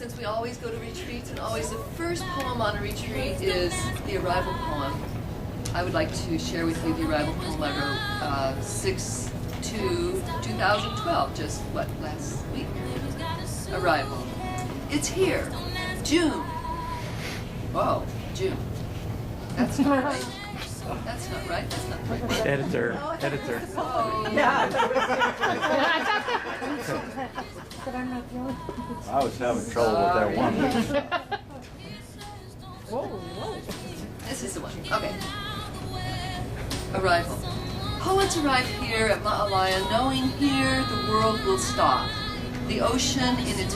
since we always go to retreats, and always the first poem on a retreat is the arrival poem, I would like to share with you the arrival poem I wrote 6/2/2012, just what, last week? Arrival. It's here, June. Whoa, June. That's not right. That's not right. That's not right. Editor. Oh. Yeah. I was having trouble with that one. This is the one. Okay. Arrival. Poets arrive here at Ma'alaya, knowing here the world will stop. The ocean in its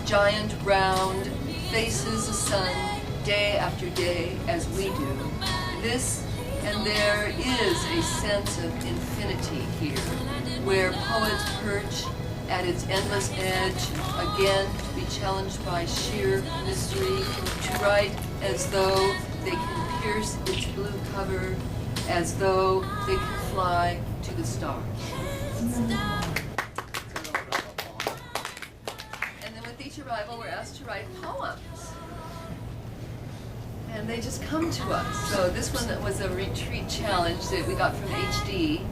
giant round faces the sun day after day as we do. This and there is a sense of infinity here, where poets perch at its endless edge, again to be challenged by sheer mystery, to write as though they can pierce its blue cover, as though they can fly to the stars. And then with each arrival, we're asked to write poems. And they just come to us. So this one was a retreat challenge that we got from HD,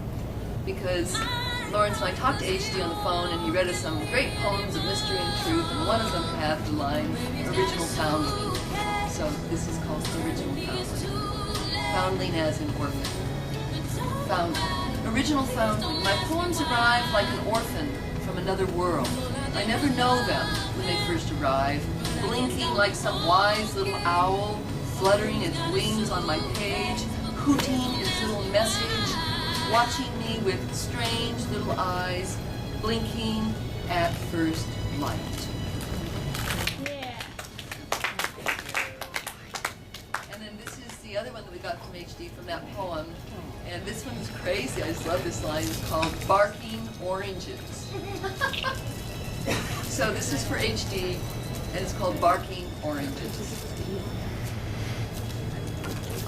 because Lawrence and I talked to HD on the phone, and he read us some great poems of mystery and truth, and one of them had the line, original foundling. So this is called original foundling. Foundling as in orphan. Foundling. Original foundling. My poems arrive like an orphan from another world. I never know them when they first arrive, blinking like some wise little owl, fluttering its wings on my page, hooting its little message, watching me with strange little eyes, blinking at first light. Yeah. And then this is the other one that we got from HD from that poem. And this one is crazy. I just love this line. It's called Barking Oranges. So this is for HD, and it's called Barking Oranges.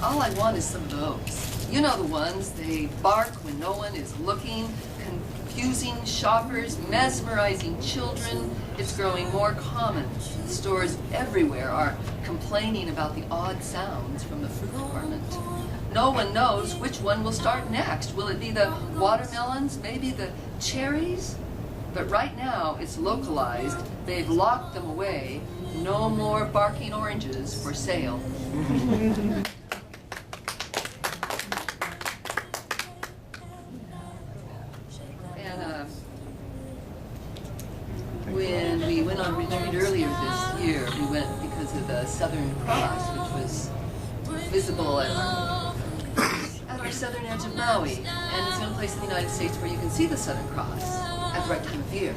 All I want is some of those. You know the ones, they bark when no one is looking, confusing shoppers, mesmerizing children. It's growing more common. Stores everywhere are complaining about the odd sounds from the fruit department. No one knows which one will start next. Will it be the watermelons, maybe the cherries? But right now it's localized. They've locked them away. No more barking oranges for sale. When we went on retreat earlier this year, we went because of the Southern Cross, which was visible at our southern edge of Maui. And it's the only place in the United States where you can see the Southern Cross at the right time of year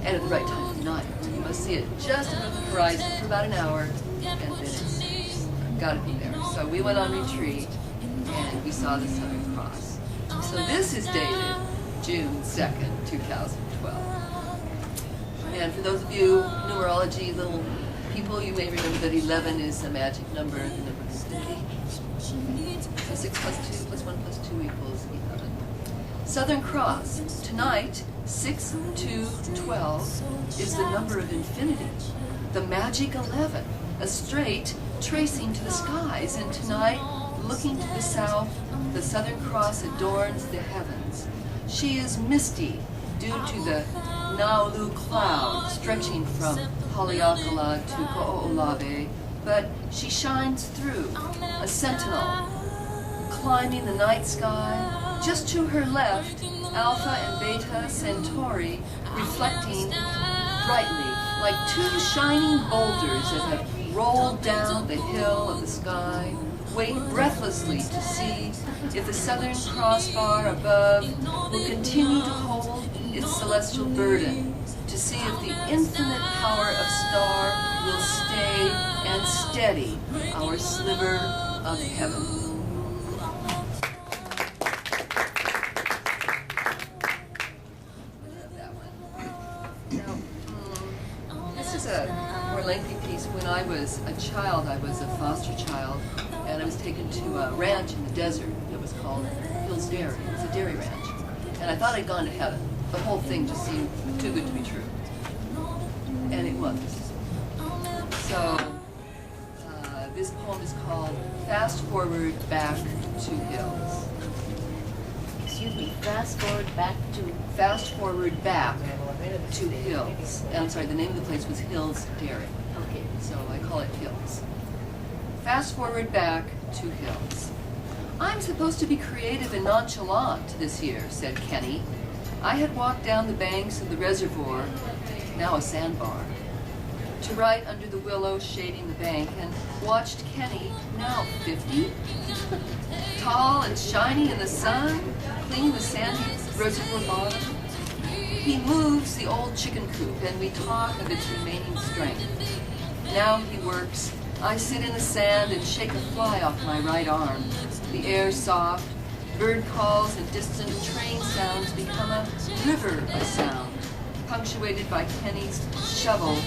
and at the right time of night. You must see it just above the horizon for about an hour, and then it's got to be there. So we went on retreat and we saw the Southern Cross. So this is dated June 2nd, 2012. And for those of you numerology little people, you may remember that 11 is a magic number, the number of infinity. So 6 plus 2 plus 1 plus 2 equals 11. Southern Cross. Tonight, 6/2/12 is the number of infinity. The magic 11, a straight tracing to the skies. And tonight, looking to the south, the Southern Cross adorns the heavens. She is misty due to the Naulu cloud stretching from Haleakala to Ko'olave, but she shines through, a sentinel, climbing the night sky. Just to her left, Alpha and Beta Centauri reflecting brightly like two shining boulders that have rolled down the hill of the sky, wait breathlessly to see if the Southern Crossbar above will continue to hold its celestial burden, to see if the infinite power of star will stay and steady our sliver of heaven. Now, this is a more lengthy piece. When I was a child, I was a foster child, and I was taken to a ranch in the desert that was called Hill's Dairy. It was a dairy ranch. And I thought I'd gone to heaven. The whole thing just seemed too good to be true. And it was. So, this poem is called Fast Forward Back to Hills. Excuse me, fast forward back to. Fast Forward Back to Hills. I'm sorry, the name of the place was Hills Dairy. Okay. So I call it Hills. Fast forward back to Hills. I'm supposed to be creative and nonchalant this year, said Kenny. I had walked down the banks of the reservoir, now a sandbar, to right under the willow shading the bank, and watched Kenny, now 50, tall and shiny in the sun, cleaning the sandy reservoir bottom. He moves the old chicken coop, and we talk of its remaining strength. Now he works. I sit in the sand and shake a fly off my right arm. The air soft, bird calls and distant train sounds become a river of sound, punctuated by Kenny's shovel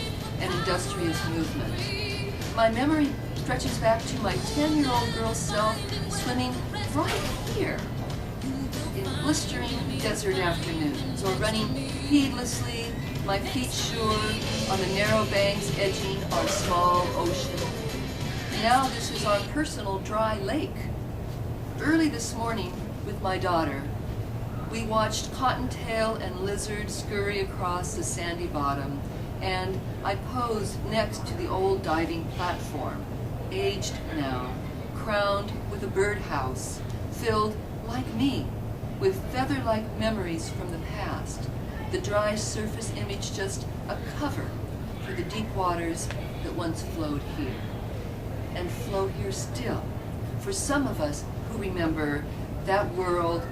and industrious movement. My memory stretches back to my 10-year-old girl self swimming right here in blistering desert afternoons, or running heedlessly, my feet sure on the narrow banks edging our small ocean. Now this is our personal dry lake. Early this morning with my daughter, we watched cottontail and lizard scurry across the sandy bottom, and I posed next to the old diving platform, aged now, crowned with a birdhouse, filled, like me, with feather-like memories from the past, the dry surface image just a cover for the deep waters that once flowed here, and flow here still, for some of us who remember that world,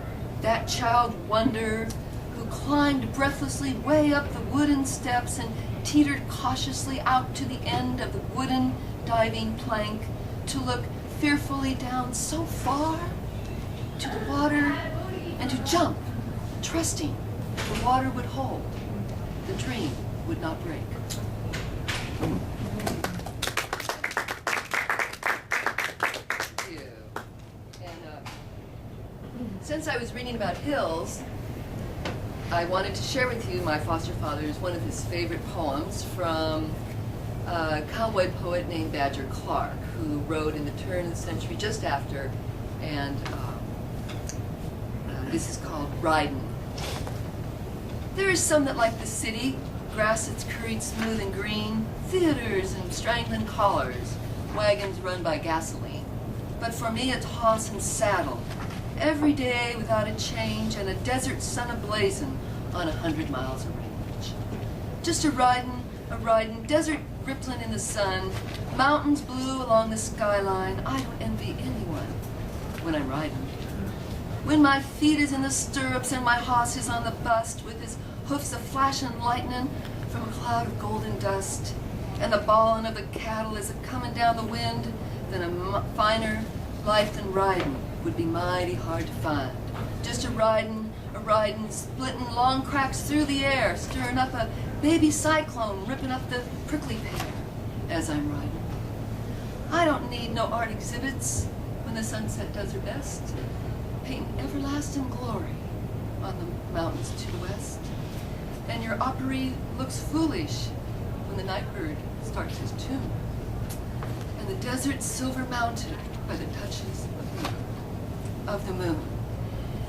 that child wonder who climbed breathlessly way up the wooden steps and teetered cautiously out to the end of the wooden diving plank to look fearfully down so far to the water and to jump, trusting the water would hold, the dream would not break. Thank you. And since I was reading about hills, I wanted to share with you my foster father's one of his favorite poems from a cowboy poet named Badger Clark, who wrote in the turn of the century just after, and this is called Ridin'. There is some that like the city, grass that's curried smooth and green, theaters and strangling collars, wagons run by gasoline. But for me it's horse and saddle, every day without a change, and a desert sun ablazing on 100 miles of range. Just a riding, desert rippling in the sun, mountains blue along the skyline. I don't envy anyone when I'm riding. When my feet is in the stirrups and my horse is on the bust, with his hoofs a flashing lightning from a cloud of golden dust, and the bawling of the cattle is a-comin' down the wind, then a finer life than riding would be mighty hard to find. Just a riding, splitting long cracks through the air, stirring up a baby cyclone, ripping up the prickly pear as I'm riding. I don't need no art exhibits when the sunset does her best, painting everlasting glory on the mountains to the west. And your opry looks foolish when the nightbird starts his tune, and the desert's silver mounted by the touches of the moon.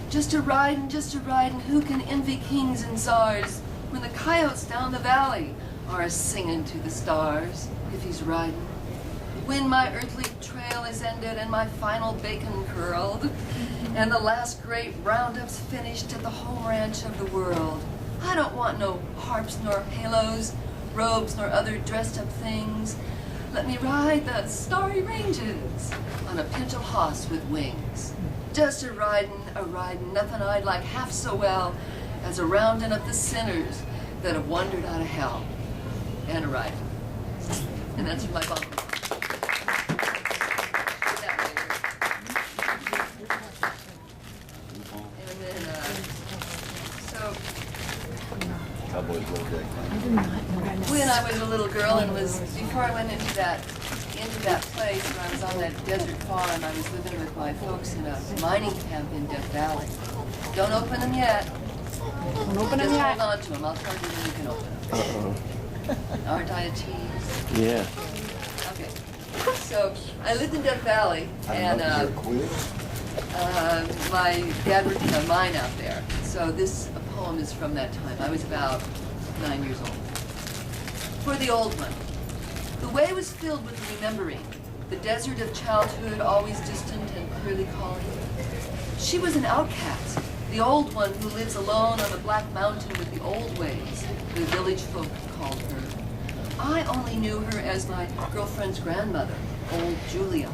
Just a riding, who can envy kings and czars when the coyotes down the valley are a-singing to the stars if he's riding? When my earthly trail is ended and my final bacon curled, and the last great roundup's finished at the home ranch of the world, I don't want no harps nor halos, robes nor other dressed up things. Let me ride the starry ranges on a pinto hoss with wings. Just a riding, nothing I'd like half so well as a rounding up the sinners that have wandered out of hell. And a riding. And that's from my mom. And then, so Cowboys love that. when I was a little girl and was, before I went into that place where I was on that desert farm, I was living with my folks in a mining camp in Death Valley. Don't open them yet. Don't open them Just yet. hold on to them. I'll tell you when you can open them. Aren't I a tease? Yeah. Okay. So I lived in Death Valley, and my dad worked in a mine out there. So this poem is from that time. I was about 9 years old. For the old one. The way was filled with remembering, the desert of childhood always distant and clearly calling. She was an outcast, the old one who lives alone on the black mountain with the old ways, the village folk called her. I only knew her as my girlfriend's grandmother, old Julia.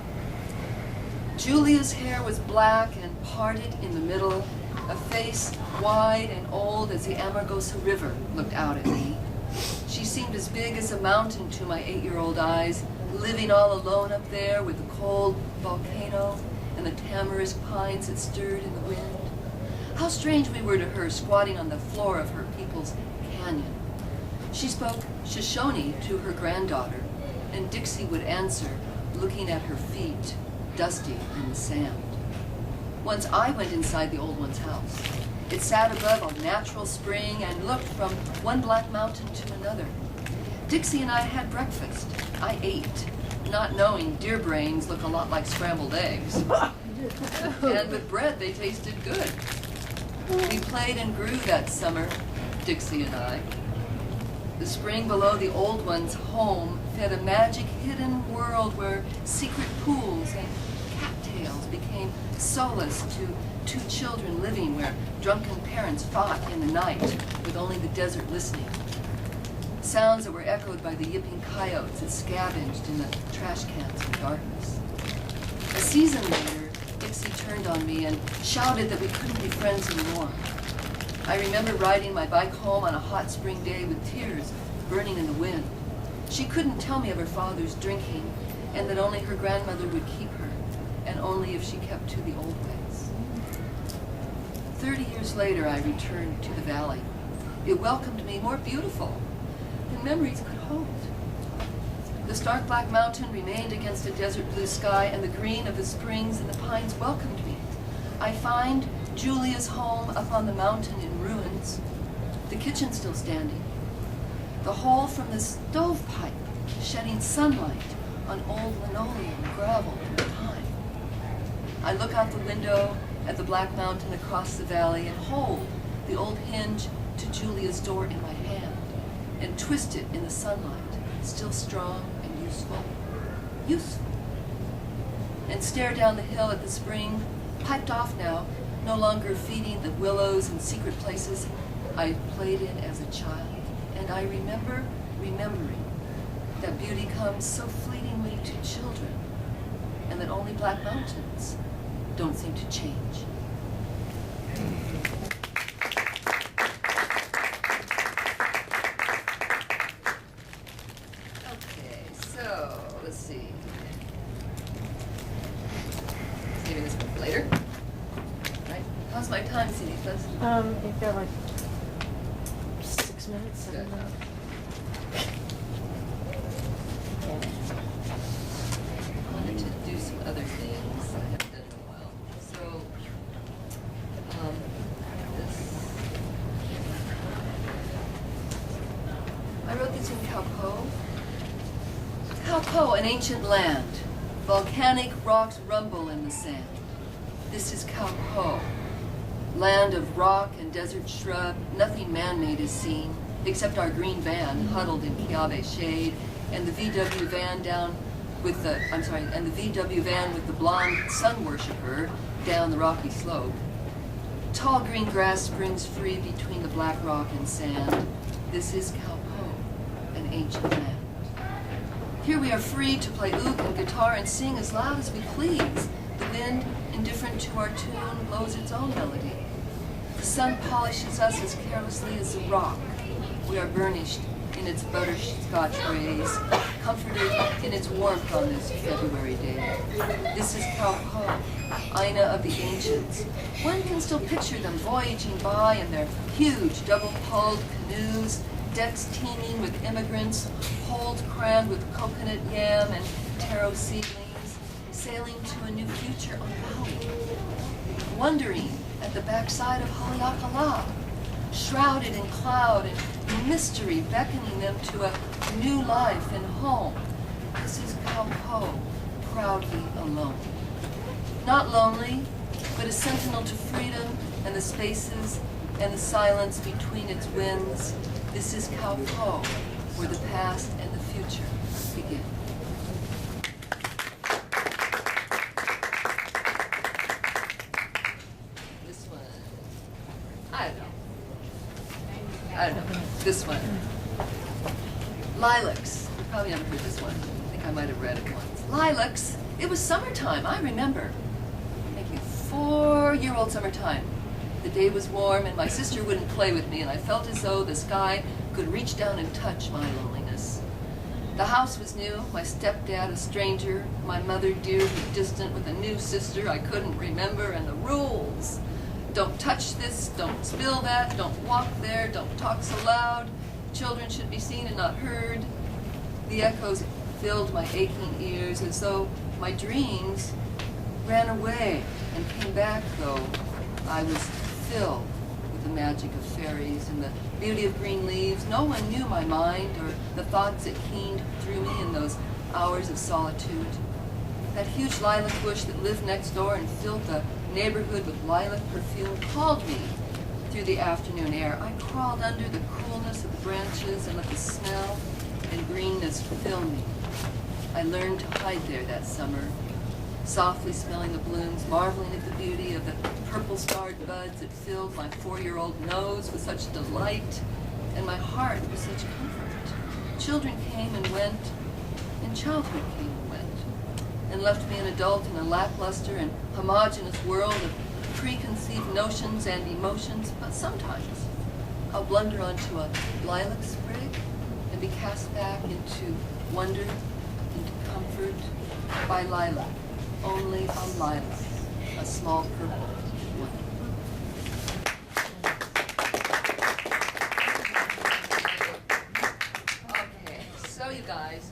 Julia's hair was black and parted in the middle, a face wide and old as the Amargosa River looked out at me. She seemed as big as a mountain to my 8-year-old eyes, living all alone up there with the cold volcano and the tamarisk pines that stirred in the wind. How strange we were to her, squatting on the floor of her people's canyon. She spoke Shoshone to her granddaughter, and Dixie would answer, looking at her feet, dusty in the sand. Once I went inside the old one's house. It sat above a natural spring and looked from one black mountain to another. Dixie and I had breakfast. I ate, not knowing deer brains look a lot like scrambled eggs. And with bread, they tasted good. We played and grew that summer, Dixie and I. The spring below the old one's home fed a magic hidden world where secret pools and cattails became solace to two children living where drunken parents fought in the night with only the desert listening. Sounds that were echoed by the yipping coyotes that scavenged in the trash cans in darkness. A season later, Dixie turned on me and shouted that we couldn't be friends anymore. I remember riding my bike home on a hot spring day with tears burning in the wind. She couldn't tell me of her father's drinking and that only her grandmother would keep her, and only if she kept to the old ways. 30 years later, I returned to the valley. It welcomed me more beautiful than memories could hold. The stark black mountain remained against a desert blue sky, and the green of the springs and the pines welcomed me. I find Julia's home up on the mountain in ruins, the kitchen still standing, the hole from the stovepipe shedding sunlight on old linoleum, gravel, and pine. I look out the window at the black mountain across the valley and hold the old hinge to Julia's door in my hand and twist it in the sunlight, still strong and useful, and stare down the hill at the spring, piped off now, no longer feeding the willows and secret places I played in as a child. And I remember remembering that beauty comes so fleetingly to children, and that only black mountains don't seem to change. Okay, so let's see. Saving this one for later. Right? How's my time, Cindy? You've got like 6 minutes, 7 Good. minutes. I wanted to do some other things that I haven't done in a while. So, I wrote this in Kaupo. Kaupo, an ancient land. Volcanic rocks rumble in the sand. This is Kaupo. Land of rock and desert shrub, nothing man-made is seen, except our green van huddled in Kiawe shade, and the VW van with the blonde sun worshiper down the rocky slope. Tall green grass springs free between the black rock and sand. This is Kaupo, an ancient land. Here we are free to play oud and guitar and sing as loud as we please. The wind, indifferent to our tune, blows its own melody. The sun polishes us as carelessly as a rock. We are burnished in its butterscotch rays, comforted in its warmth on this February day. This is Kaupo, Aina of the ancients. One can still picture them voyaging by in their huge double-hulled canoes, decks teeming with immigrants, holds crammed with coconut yam and taro seedlings, sailing to a new future on Maui. Wondering at the backside of Haleakala, shrouded in cloud and mystery beckoning them to a new life and home. This is Kaupo, proudly alone. Not lonely, but a sentinel to freedom and the spaces and the silence between its winds. This is Kaupo, where the past and the future begin. This one, I don't know. This one. Lilacs. You probably haven't heard this one. I think I might have read it once. Lilacs. It was summertime, I remember. Maybe 4-year-old summertime. The day was warm and my sister wouldn't play with me, and I felt as though the sky could reach down and touch my loneliness. The house was new, my stepdad a stranger, my mother dear but distant with a new sister I couldn't remember, and the rules. Don't touch this, don't spill that, don't walk there, don't talk so loud. Children should be seen and not heard. The echoes filled my aching ears as though my dreams ran away and came back, though I was filled with the magic of fairies and the beauty of green leaves. No one knew my mind or the thoughts that keened through me in those hours of solitude. That huge lilac bush that lived next door and filled the neighborhood with lilac perfume called me through the afternoon air. I crawled under the coolness of the branches and let the smell and greenness fill me. I learned to hide there that summer, softly smelling the blooms, marveling at the beauty of the purple-starred buds that filled my 4-year-old nose with such delight, and my heart with such comfort. Children came and went, and childhood came and went, and left me an adult in a lackluster and homogeneous world of preconceived notions and emotions. But sometimes I'll blunder onto a lilac sprig and be cast back into wonder, into comfort by lilac. Only a lilac, a small purple one. Okay, so you guys,